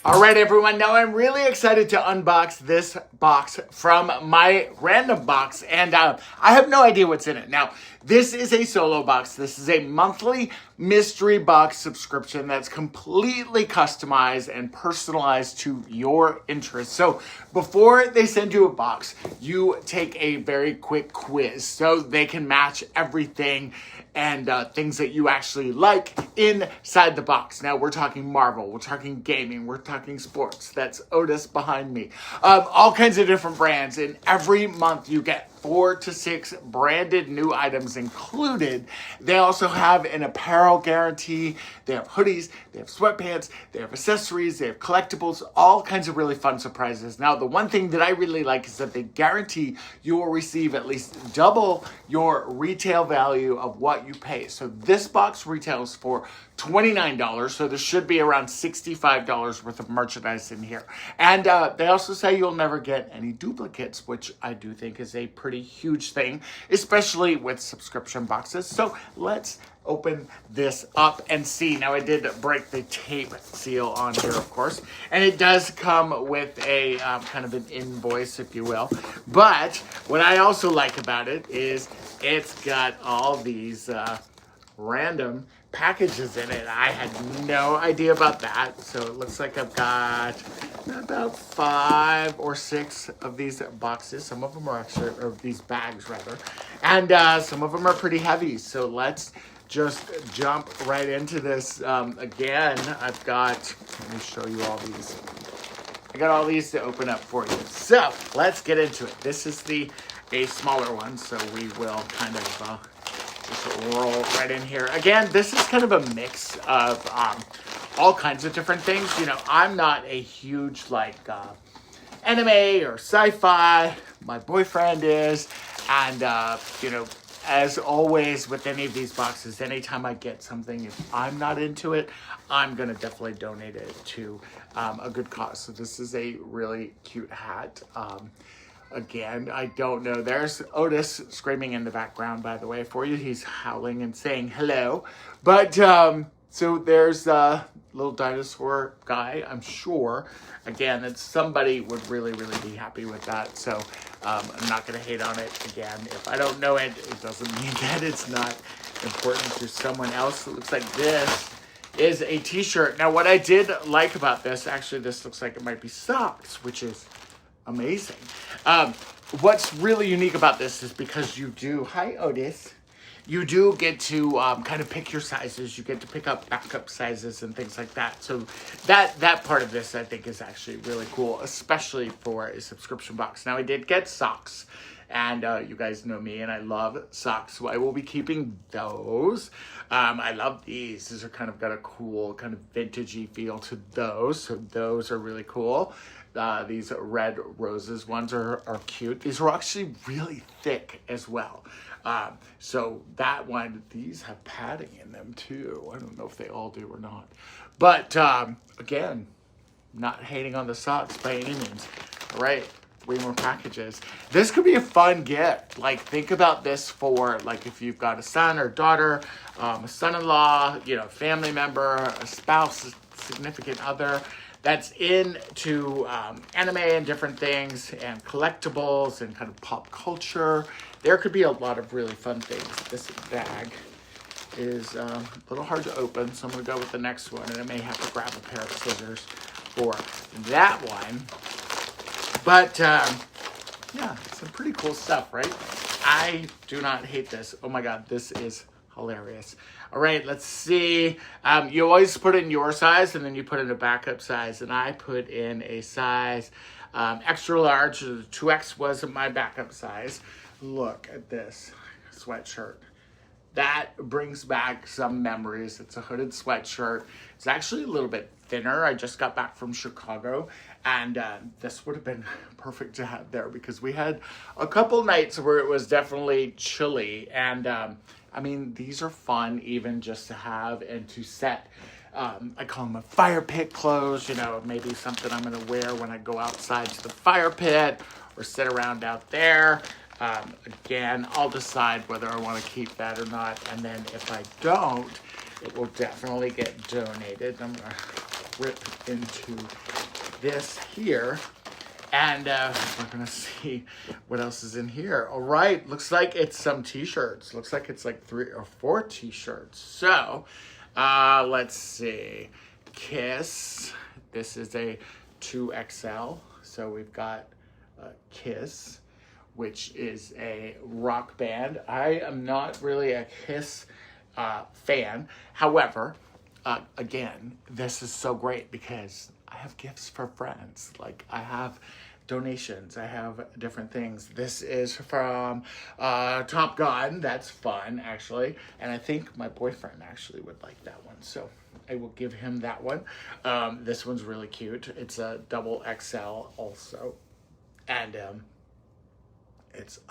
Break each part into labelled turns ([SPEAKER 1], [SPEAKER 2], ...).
[SPEAKER 1] All right, everyone. Now I'm really excited to unbox this box from my random box, and I have no idea what's in it. Now, this is a solo box. This is a monthly mystery box subscription that's completely customized and personalized to your interests. So before they send you a box, you take a very quick quiz so they can match everything and things that you actually like inside the box. Now, we're talking Marvel, we're talking gaming, we're talking sports. That's Otis behind me. All kinds of different brands. And every month you get 4 to 6 branded new items included. They also have an apparel guarantee. They have hoodies, they have sweatpants, they have accessories, they have collectibles, all kinds of really fun surprises. Now, the one thing that I really like is that they guarantee you will receive at least double your retail value of what you pay. So this box retails for $29, so there should be around $65 worth of merchandise in here. And they also say you'll never get any duplicates, which I do think is a pretty huge thing, especially with subscription boxes. So let's open this up and see. Now, I did break the tape seal on here, of course, and it does come with a kind of an invoice, if you will. But what I also like about it is it's got all these random packages in it. I had no idea about that. So it looks like I've got about 5 or 6 of these boxes. Some of them are actually, or these bags rather, and some of them are pretty heavy. So let's just jump right into this. Again, I've got, let me show you all these. I got all these to open up for you. So let's get into it. This is a smaller one, so we will kind of just roll right in here. Again, this is kind of a mix of all kinds of different things. You know, I'm not a huge anime or sci-fi. My boyfriend is, and you know, as always with any of these boxes, anytime I get something, if I'm not into it, I'm gonna definitely donate it to a good cause. So this is a really cute hat. Again, I don't know. There's Otis screaming in the background, by the way, for you. He's howling and saying hello. But so there's a little dinosaur guy, I'm sure. Again, it's somebody would really, really be happy with that. So I'm not going to hate on it. Again, if I don't know it, it doesn't mean that it's not important to someone else. It looks like this is a t-shirt. Now, what I did like about this, actually, this looks like it might be socks, which is amazing. What's really unique about this is because you do, hi Otis, you do get to kind of pick your sizes. You get to pick up backup sizes and things like that. So that part of this I think is actually really cool, especially for a subscription box. Now, I did get socks, and you guys know me and I love socks, so I will be keeping those. I love these. These are kind of got a cool kind of vintagey feel to those, so those are really cool. These red roses ones are cute. These are actually really thick as well. So that one, these have padding in them too. I don't know if they all do or not. But again, not hating on the socks by any means. All right, 3 more packages. This could be a fun gift. Like, think about this for, like, if you've got a son or daughter, a son-in-law, you know, family member, a spouse, a significant other that's into anime and different things and collectibles and kind of pop culture. There could be a lot of really fun things. This bag is a little hard to open, so I'm going to go with the next one, and I may have to grab a pair of scissors for that one. But yeah, some pretty cool stuff, right? I do not hate this. Oh my God, this is hilarious. All right, let's see. You always put in your size, and then you put in a backup size, and I put in a size extra large. 2X was my backup size. Look at this sweatshirt. That brings back some memories. It's a hooded sweatshirt. It's actually a little bit thinner. I just got back from Chicago, and this would have been perfect to have there because we had a couple nights where it was definitely chilly, and I mean, these are fun even just to have and to set. I call them a fire pit clothes, you know, maybe something I'm going to wear when I go outside to the fire pit or sit around out there. Again, I'll decide whether I want to keep that or not. And then if I don't, it will definitely get donated. I'm going to rip into this here. And we're gonna see what else is in here. All right, looks like it's some t-shirts. Looks like it's like 3 or 4 t-shirts. So, let's see. Kiss, this is a 2XL. So we've got Kiss, which is a rock band. I am not really a Kiss fan. However, again, this is so great because I have gifts for friends. Like I have donations, I have different things. This is from Top Gun. That's fun, actually. And I think my boyfriend actually would like that one. So I will give him that one. This one's really cute. It's a double XL also. And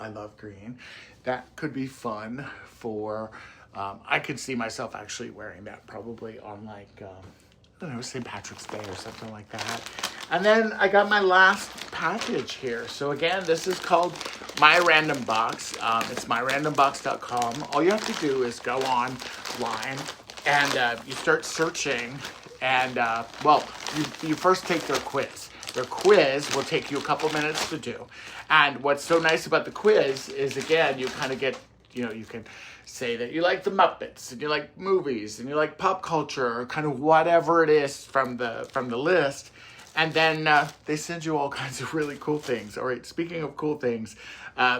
[SPEAKER 1] I love green. That could be fun for, I could see myself actually wearing that probably on like, I don't know, St. Patrick's Day or something like that. And then I got my last package here. So again, this is called My Random Box. It's myrandombox.com. All you have to do is go online and you start searching. And well, you first take their quiz. Their quiz will take you a couple minutes to do. And what's so nice about the quiz is, again, you kind of get, you know, you can say that you like the Muppets and you like movies and you like pop culture or kind of whatever it is from the list. And then they send you all kinds of really cool things. All right, speaking of cool things,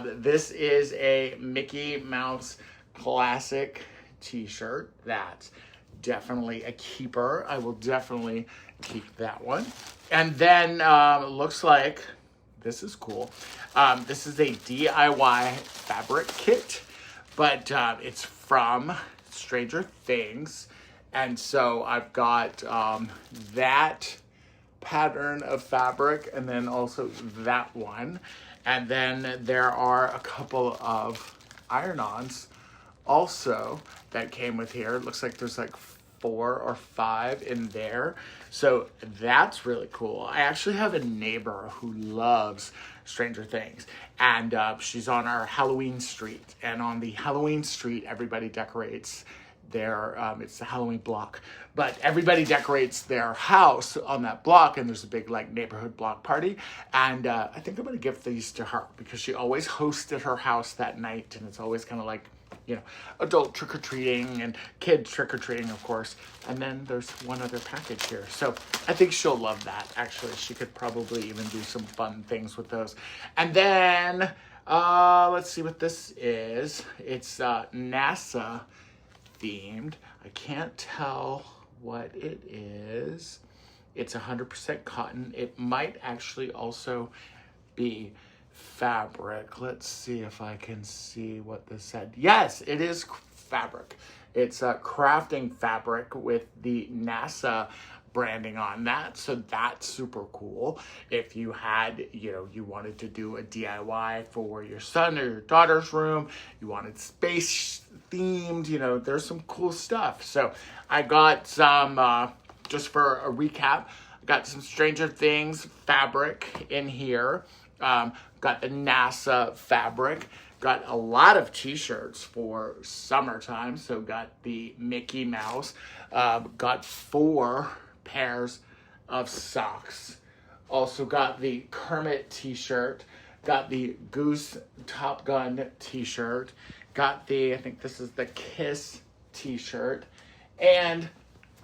[SPEAKER 1] this is a Mickey Mouse classic t-shirt. That's definitely a keeper. I will definitely keep that one. And then it looks like, this is cool. This is a DIY fabric kit. But it's from Stranger Things. And so I've got that pattern of fabric and then also that one. And then there are a couple of iron-ons also that came with here. It looks like there's like 4 or 5 in there. So that's really cool. I actually have a neighbor who loves Stranger Things, and she's on our Halloween street, and on the Halloween street everybody decorates their it's the Halloween block, but everybody decorates their house on that block, and there's a big like neighborhood block party. And I think I'm gonna give these to her because she always hosts at her house that night, and it's always kind of like, you know, adult trick-or-treating and kid trick-or-treating, of course. And then there's one other package here. So I think she'll love that, actually. She could probably even do some fun things with those. And then, let's see what this is. It's NASA themed. I can't tell what it is. It's 100% cotton. It might actually also be fabric. Let's see if I can see what this said. Yes, it is fabric. It's a crafting fabric with the NASA branding on that. So that's super cool. If you had, you know, you wanted to do a DIY for your son or your daughter's room, you wanted space themed, you know, there's some cool stuff. So I got some, just for a recap, I got some Stranger Things fabric in here. Got the NASA fabric. Got a lot of t-shirts for summertime. So got the Mickey Mouse. Got 4 pairs of socks. Also got the Kermit t-shirt. Got the Goose Top Gun t-shirt. Got the, I think this is the Kiss t-shirt. And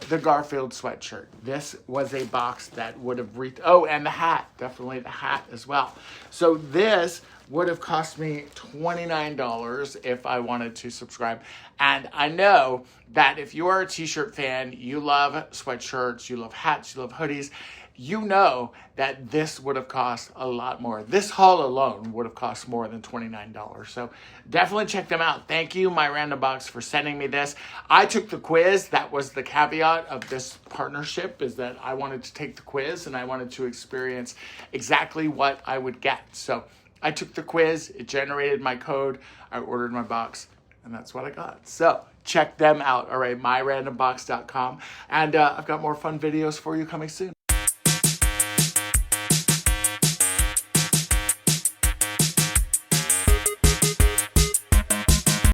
[SPEAKER 1] the Garfield sweatshirt. This was a box that would have oh, and the hat, definitely the hat as well. So this would have cost me $29 if I wanted to subscribe. And I know that if you are a t-shirt fan, you love sweatshirts, you love hats, you love hoodies, you know that this would have cost a lot more. This haul alone would have cost more than $29. So definitely check them out. Thank you, My Random Box, for sending me this. I took the quiz. That was the caveat of this partnership, is that I wanted to take the quiz and I wanted to experience exactly what I would get. So I took the quiz. It generated my code. I ordered my box, and that's what I got. So check them out. All right, myrandombox.com. And I've got more fun videos for you coming soon.